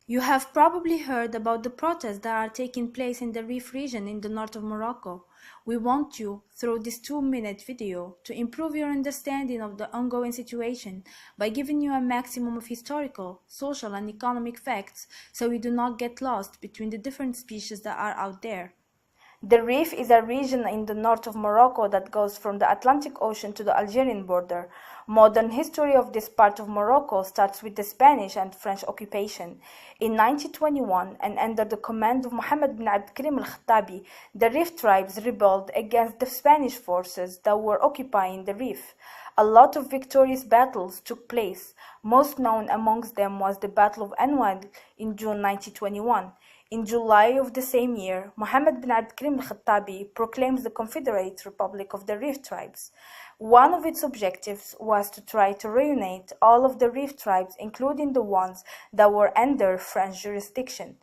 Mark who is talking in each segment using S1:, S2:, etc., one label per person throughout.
S1: You have probably heard about the protests that are taking place in the Rif region in the north of Morocco. We want you, through this 2-minute video, to improve your understanding of the ongoing situation by giving you a maximum of historical, social, and economic facts so you do not get lost between the different species that are out there. The Rif is a region in the north of Morocco that goes from the Atlantic Ocean to the Algerian border. Modern history of this part of Morocco starts with the Spanish and French occupation. In 1921, and under the command of Mohammed bin Abd al-Khattabi, the Rif tribes rebelled against the Spanish forces that were occupying the Rif. A lot of victorious battles took place. Most known amongst them was the Battle of Anwal in June 1921. In July of the same year, Mohammed bin Abd al-Khattabi proclaims the Confederate Republic of the Rif tribes. One of its objectives was to try to reunite all of the Rif tribes, including the ones that were under French jurisdiction.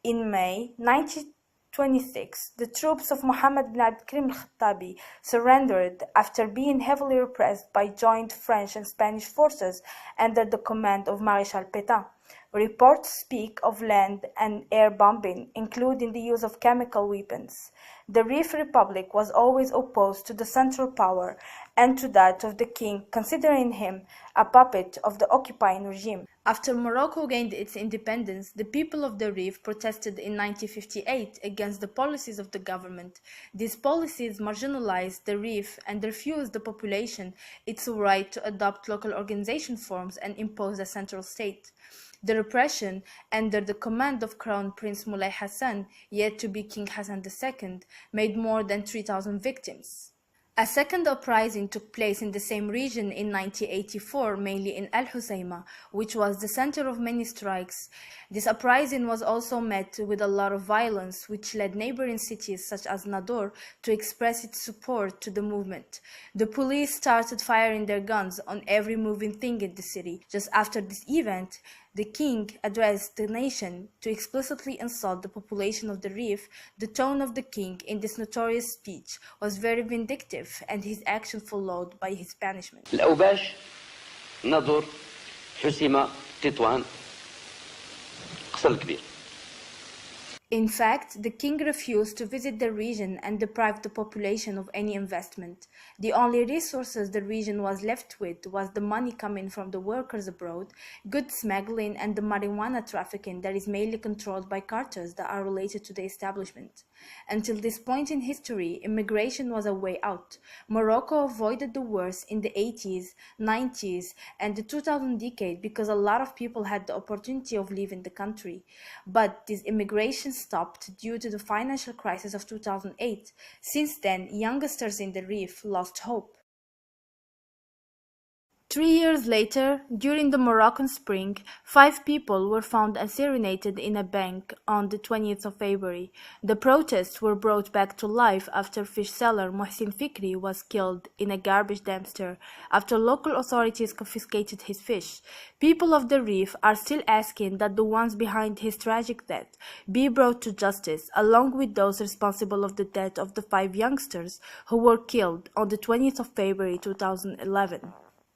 S1: In May 1926, the troops of Mohammed bin Abd al-Khattabi surrendered after being heavily repressed by joint French and Spanish forces under the command of Marshal Pétain. Reports speak of land and air bombing, including the use of chemical weapons. The Rif Republic was always opposed to the central power and to that of the king, considering him a puppet of the occupying regime. After Morocco gained its independence, the people of the Rif protested in 1958 against the policies of the government. These policies marginalized the Rif and refused the population its right to adopt local organization forms and impose a central state. The repression, under the command of Crown Prince Moulay Hassan, yet to be King Hassan II, made more than 3,000 victims. A second uprising took place in the same region in 1984, mainly in Al Hoceima, which was the center of many strikes. This uprising was also met with a lot of violence, which led neighboring cities such as Nador to express its support to the movement. The police started firing their guns on every moving thing in the city. Just after this event, the king addressed the nation to explicitly insult the population of the Rif. The tone of the king in this notorious speech was very vindictive, and his action followed by his banishment.
S2: الأوباش نضر حسيمة تطوان قصر الكبير.
S1: In fact, the king refused to visit the region and deprived the population of any investment. The only resources the region was left with was the money coming from the workers abroad, goods smuggling, and the marijuana trafficking that is mainly controlled by cartels that are related to the establishment. Until this point in history, immigration was a way out. Morocco avoided the wars in the 80s, 90s, and the 2000 decade because a lot of people had the opportunity of leaving the country. But this immigration stopped due to the financial crisis of 2008. Since then, youngsters in the Rif lost hope. 3 years later, during the Moroccan spring, 5 people were found assassinated in a bank on the 20th of February. The protests were brought back to life after fish seller Mohsin Fikri was killed in a garbage dumpster after local authorities confiscated his fish. People of the Rif are still asking that the ones behind his tragic death be brought to justice, along with those responsible of the death of the 5 youngsters who were killed on the 20th of February 2011.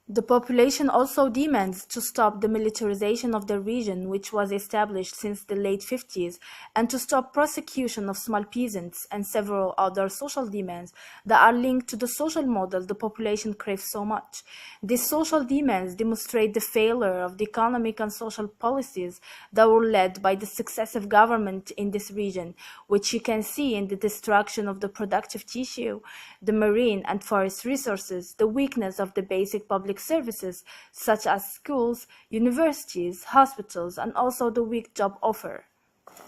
S1: The population also demands to stop the militarization of the region, which was established since the late 50s, and to stop prosecution of small peasants and several other social demands that are linked to the social model the population craves so much. These social demands demonstrate the failure of the economic and social policies that were led by the successive government in this region, which you can see in the destruction of the productive tissue, the marine and forest resources, the weakness of the basic public services such as schools, universities, hospitals, and also the weak job offer.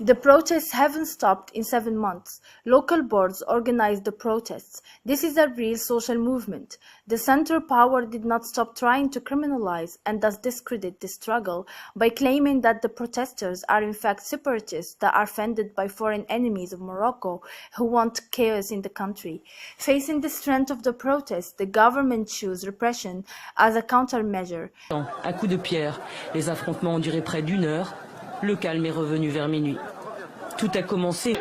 S1: The protests haven't stopped in 7 months. Local boards organized the protests. This is a real social movement. The central power did not stop trying to criminalize and thus discredit the struggle by claiming that the protesters are in fact separatists that are funded by foreign enemies of Morocco who want chaos in the country. Facing the strength of the protests, the government chose repression as a countermeasure.
S3: À coups de pierre, les affrontements ont duré près d'1 heure. Le calme est revenu vers minuit. Tout a commencé.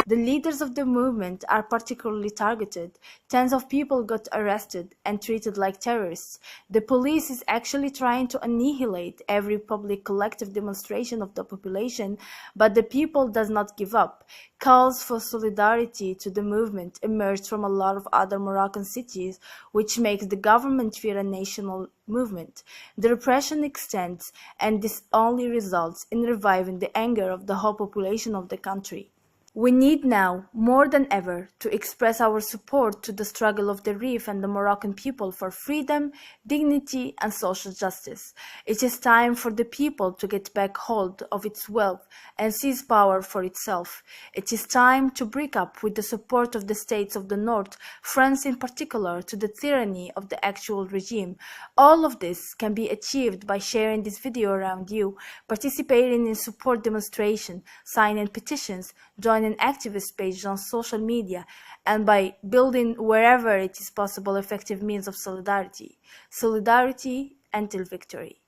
S1: The leaders of the movement are particularly targeted. Tens of people got arrested and treated like terrorists. The police is actually trying to annihilate every public collective demonstration of the population, but the people does not give up. Calls for solidarity to the movement emerged from a lot of other Moroccan cities, which makes the government fear a national movement. The repression extends, and this only results in reviving the anger of the whole population of the country. We need now, more than ever, to express our support to the struggle of the Rif and the Moroccan people for freedom, dignity, and social justice. It is time for the people to get back hold of its wealth and seize power for itself. It is time to break up with the support of the states of the North, France in particular, to the tyranny of the actual regime. All of this can be achieved by sharing this video around you, participating in support demonstrations, signing petitions, joining activist pages on social media, and by building wherever it is possible effective means of solidarity. Solidarity until victory.